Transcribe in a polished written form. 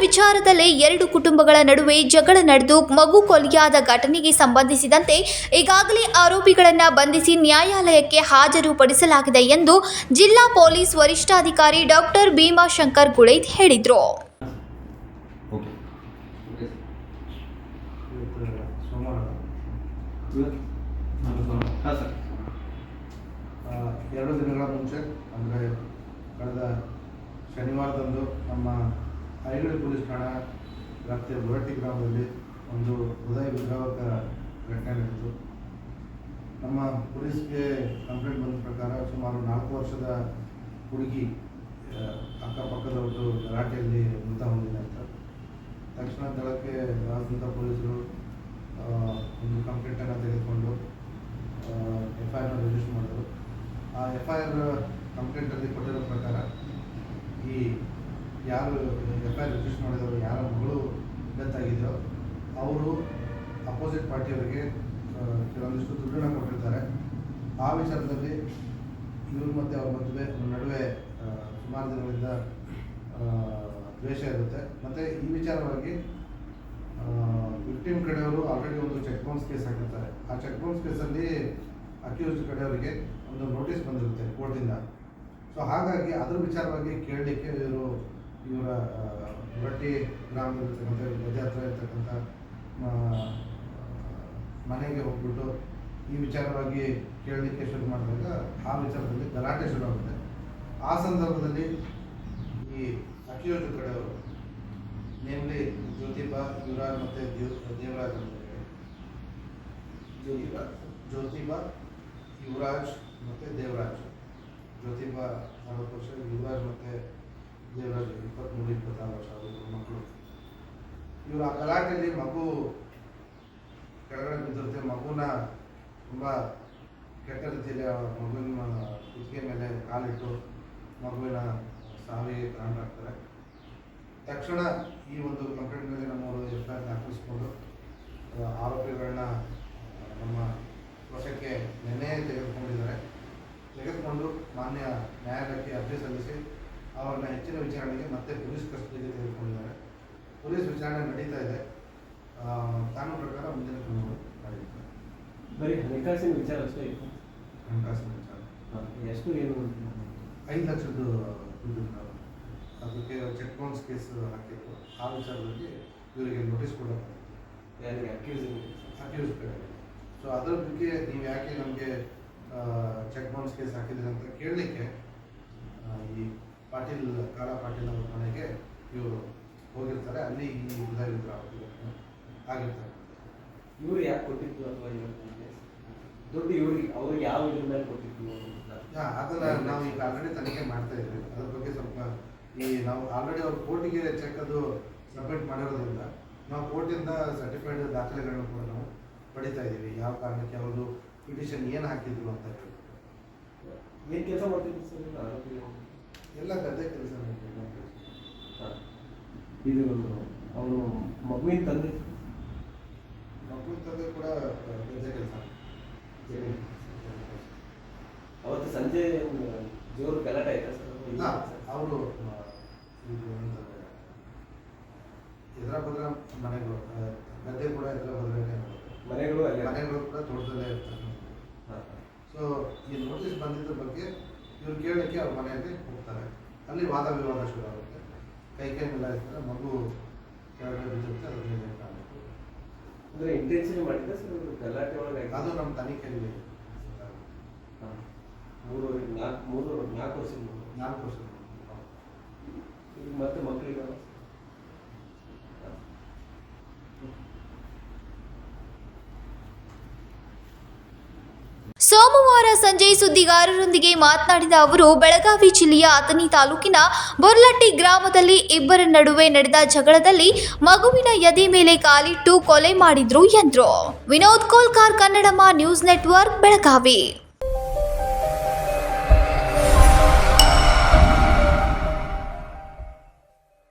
ವಿಚಾರದಲ್ಲೇ ಎರಡು ಕುಟುಂಬಗಳ ನಡುವೆ ಜಗಳ ನಡೆದು ಮಗು ಕೊಲೆಯಾದ ಘಟನೆಗೆ ಸಂಬಂಧಿಸಿದಂತೆ ಈಗಾಗಲೇ ಆರೋಪಿಗಳನ್ನು ಬಂಧಿಸಿ ನ್ಯಾಯಾಲಯಕ್ಕೆ ಹಾಜರುಪಡಿಸಲಾಗಿದೆ ಎಂದು ಜಿಲ್ಲಾ ಪೊಲೀಸ್ ವರಿಷ್ಠಾಧಿಕಾರಿ ಡಾಕ್ಟರ್ ಭೀಮಾಶಂಕರ್ ಗುಳೇದ್ ಹೇಳಿದರು. ಎರಡು ದಿನಗಳ ಮುಂಚೆ ಅಂದರೆ ಕಳೆದ ಶನಿವಾರದಂದು ನಮ್ಮ ಐಹೊಳೆ ಪೊಲೀಸ್ ಠಾಣಾ ವ್ಯಾಪ್ತಿಯ ಬುರಟ್ಟಿ ಗ್ರಾಮದಲ್ಲಿ ಒಂದು ಹೃದಯ ವಿದ್ರಾವಕ ಘಟನೆ ನಡೆಯಿತು. ನಮ್ಮ ಪೊಲೀಸ್ಗೆ ಕಂಪ್ಲೇಂಟ್ ಬಂದ ಪ್ರಕಾರ ಸುಮಾರು 4 ವರ್ಷದ ಹುಡುಗಿ ಅಕ್ಕಪಕ್ಕದವರು ಗಲಾಟೆಯಲ್ಲಿ ಮೃತ ಹೊಂದಿದೆ ಅಂತ ತಕ್ಷಣ ದಳಕ್ಕೆ ರಾಜದಂತ ಪೊಲೀಸರು ಒಂದು ಕಂಪ್ಲೇಂಟನ್ನು ತೆಗೆದುಕೊಂಡು FIR ರಿಜಿಸ್ಟರ್ ಮಾಡಿದರು. ಆ FIR ಕಂಪ್ಲೇಂಟಲ್ಲಿ ಕೊಟ್ಟಿರೋ ಪ್ರಕಾರ ಈ ಯಾರು FIR ರಿಜಿಸ್ಟರ್ ಮಾಡಿದವರು ಯಾರ ಮಗಳು ಡೆತ್ ಆಗಿದೆಯೋ ಅವರು ಅಪೋಸಿಟ್ ಪಾರ್ಟಿಯವರಿಗೆ ಕೆಲವೊಂದಿಷ್ಟು ದುಡ್ಡನ್ನು ಕೊಟ್ಟಿರ್ತಾರೆ. ಆ ವಿಚಾರದಲ್ಲಿ ಇವರು ಮತ್ತು ಅವ್ರ ನಡುವೆ ಸುಮಾರು ದಿನಗಳಿಂದ ದ್ವೇಷ ಇರುತ್ತೆ. ಮತ್ತು ಈ ವಿಚಾರವಾಗಿ ವಿಕ್ಟಿಮ್ ಕಡೆಯವರು ಆಲ್ರೆಡಿ ಒಂದು ಚೆಕ್ ಬೌನ್ಸ್ ಕೇಸ್ ಹಾಕಿರ್ತಾರೆ. ಆ ಚೆಕ್ ಬೌನ್ಸ್ ಕೇಸಲ್ಲಿ ಅಕ್ಯೂಸ್ಡ್ ಕಡೆಯವರಿಗೆ ಒಂದು ನೋಟಿಸ್ ಬಂದಿರುತ್ತೆ ಕೋರ್ಟಿಂದ. ಸೊ ಹಾಗಾಗಿ ಅದ್ರ ವಿಚಾರವಾಗಿ ಕೇಳಲಿಕ್ಕೆ ಇವರ ಬುರಟ್ಟಿ ಗ್ರಾಮದಲ್ಲಿರ್ತಕ್ಕಂಥ ಗದ್ದೆ ಹತ್ರ ಇರ್ತಕ್ಕಂಥ ಮನೆಗೆ ಹೋಗ್ಬಿಟ್ಟು ಈ ವಿಚಾರವಾಗಿ ಕೇಳಲಿಕ್ಕೆ ಶುರು ಮಾಡಿದಾಗ ಆ ವಿಚಾರದಲ್ಲಿ ಗಲಾಟೆ ಶುರುವಾಗುತ್ತೆ. ಆ ಸಂದರ್ಭದಲ್ಲಿ ಈ ಅಕ್ಯೂಸ್ಡ್ ಕಡೆಯವರು ನೇಮ್ಲಿ ಜ್ಯೋತಿಬಾ, ಯುವರಾಜ್ ಮತ್ತು ದೇವರಾಜ್ ಅಂತ ಜ್ಯೋತಿಬಾ, ಯುವರಾಜ್ ಮತ್ತು ದೇವರಾಜ್. ಜ್ಯೋತಿಬಾ 40 ವರ್ಷ, ಯುವರಾಜ್ ಮತ್ತು ದೇವರಾಜ್ 23-26 ವರ್ಷ ಮಕ್ಕಳು. ಇವರು ಆ ಗಲಾಟೆಯಲ್ಲಿ ಮಗು ಕೆಳಗಡೆ ಬಿದ್ದಿರುತ್ತೆ. ಮಗುನ ತುಂಬ ಕೆಟ್ಟ ರೀತಿಯಲ್ಲಿ ಮಗುವಿನ ಕುತ್ತಿಗೆ ಮೇಲೆ ಕಾಲಿಟ್ಟು ಮಗುವಿನ ಸಾವಿಗೆ ಕಾರಣರಾಗ್ತಾರೆ. ತಕ್ಷಣ ಈ ಒಂದು ಕಂಪ್ಲೇಂಟ್ ಮೇಲೆ ನಮ್ಮವರು FIR ದಾಖಲಿಸಿಕೊಂಡು ಆರೋಪಿಗಳನ್ನ ನಮ್ಮ ವಶಕ್ಕೆ ನೆನ್ನೆ ತೆಗೆದುಕೊಂಡು ಮಾನ್ಯ ನ್ಯಾಯಾಲಯಕ್ಕೆ ಅರ್ಜಿ ಸಲ್ಲಿಸಿ ಅವರನ್ನ ಹೆಚ್ಚಿನ ವಿಚಾರಣೆಗೆ ಮತ್ತೆ ಪೊಲೀಸ್ ಕಸ್ಟಡಿಗೆ ತೆಗೆದುಕೊಂಡಿದ್ದಾರೆ. ಪೊಲೀಸ್ ವಿಚಾರಣೆ ನಡೀತಾ ಇದೆ. ಕಾನೂನು ಪ್ರಕಾರ ಮುಂದಿನ ಕ್ರಮಗಳು ನಡೆಯುತ್ತವೆ. ಬರೀ ಹಣಕಾಸಿನ ವಿಚಾರ ಅಷ್ಟೇ ಇತ್ತು. ಹಣಕಾಸಿನ ವಿಚಾರ ಎಷ್ಟು ಏನು 5 ಲಕ್ಷದ ದುಡ್ಡು ಅದಕ್ಕೆ ಚೆಕ್ ಬೌನ್ಸ್ ಕೇಸ್ ಹಾಕಿತ್ತು. ಆ ವಿಚಾರದಲ್ಲಿ ಇವರಿಗೆ ನೋಟಿಸ್ ಕೂಡ ಯಾರಿಗೆ ಅಕ್ಯೂಸ್ ಕಡೆ. ಸೊ ಅದರ ಬಗ್ಗೆ ನೀವು ಯಾಕೆ ನಮಗೆ ಚೆಕ್ ಬೌನ್ಸ್ ಕೇಸ್ ಹಾಕಿದ್ರಿ ಅಂತ ಕೇಳಲಿಕ್ಕೆ ಈ ಕಾಲಾ ಪಾಟೀಲ್ ಅವರ ಮನೆಗೆ ಇವರು ಹೋಗಿರ್ತಾರೆ. ಅಲ್ಲಿ ಈ ಹೃದಯ ವಿದ್ರಾವಕ ಆಗಿರ್ತಾರೆ. ಇವರು ಯಾಕೆ ಕೊಟ್ಟಿತ್ತು ಅಥವಾ ದುಡ್ಡು ಇವ್ರಿಗೆ ಅವ್ರಿಗೆ ಯಾವ ಇದ್ರ ಮೇಲೆ ಕೊಟ್ಟಿತ್ತು ಅದನ್ನು ನಾವು ಈಗ ಆಲ್ರೆಡಿ ತನಿಖೆ ಮಾಡ್ತಾ ಇದ್ವಿ. ಅದ್ರ ಬಗ್ಗೆ ಸ್ವಲ್ಪ ನಾವು ಆಲ್ರೆಡಿ ಅವ್ರ ಕೋರ್ಟಿಗೆ ಚೆಕ್ ಅದು ಸಬ್ಮಿಟ್ ಮಾಡಿರೋದ್ರಿಂದ ನಾವು ಕೋರ್ಟಿಂದ ಸರ್ಟಿಫೈಡ್ ದಾಖಲೆಗಳನ್ನು ಕೂಡ ನಾವು ಪಡಿತಾ ಇದ್ದೀವಿ. ಯಾವ ಕಾರಣಕ್ಕೆ ಅವರು ಪಿಟಿಷನ್ ಏನು ಹಾಕಿದ್ರು ಅಂತ ಹೇಳ್ಬಿಟ್ಟು. ಏನು ಕೆಲಸ ಮಾಡ್ತಿದ್ರು ಸರ್ ಆರೋಪಿ? ಎಲ್ಲ ಗದ್ದೆ ಕೆಲಸ. ಇದು ಅವರು ಮಗುವಿನ ತಂದೆ ಕೂಡ ಗದ್ದೆ ಕೆಲಸ. ಅವತ್ತು ಸಂಜೆ ಜೋರು ಗಲಾಟೆ ಆಯ್ತಾ ಸರ್? ಅವರು ಎದುರ ಬದ್ರ ಮನೆಗಳು, ಗದ್ದೆ ಕೂಡ ಎದುರ ಬದ್ರ ಮನೆಗಳು ಕೂಡ ತೋಟದಲ್ಲೇ ಇರ್ತಕ್ಕಂಥದ್ದು. ಸೊ ಈ ನೋಟಿಸ್ ಬಂದಿದ್ದ ಬಗ್ಗೆ ಇವ್ರು ಕೇಳಲಿಕ್ಕೆ ಅವ್ರ ಮನೆಯಲ್ಲಿ ಹೋಗ್ತಾರೆ. ಅಲ್ಲಿ ವಾದ ವಿವಾದ ಶುರು ಆಗುತ್ತೆ. ಕೈ ಮಿಲಾಯಿಸ್ತಾರೆ. ಮಗು ಕೆಳಗಡೆ ಬಿದ್ದಿರುತ್ತೆ. ಅದ್ರ ಮೇಲೆ ಕಾಣಬೇಕು. ಅಂದರೆ ಇಂಟೆನ್ಷನ್ ಮಾಡಿದ್ರೆ ಸರ್ ಗಲಾಟೆ ಒಳಗೆ ಅದು ನಮ್ಮ ತನಿಖೆಯಲ್ಲಿ 4 ವರ್ಷ ಮತ್ತೆ ಮಕ್ಕಳಿಗೆ ಸೋಮವಾರ ಸಂಜೆ ಸುದ್ದಿಗಾರರೊಂದಿಗೆ ಮಾತನಾಡಿದ ಅವರು, ಬೆಳಗಾವಿ ಜಿಲ್ಲೆಯ ಅಥಣಿ ತಾಲೂಕಿನ ಬೊರ್ಲಟ್ಟಿ ಗ್ರಾಮದಲ್ಲಿ ಇಬ್ಬರ ನಡುವೆ ನಡೆದ ಜಗಳದಲ್ಲಿ ಮಗುವಿನ ಎದೆ ಮೇಲೆ ಕಾಲಿಟ್ಟು ಕೊಲೆ ಮಾಡಿದ್ರು ಎಂದರು. ವಿನೋದ್ ಕೋಲ್ಕಾರ್, ಕನ್ನಡಮ ನ್ಯೂಸ್ ನೆಟ್ವರ್ಕ್, ಬೆಳಗಾವಿ.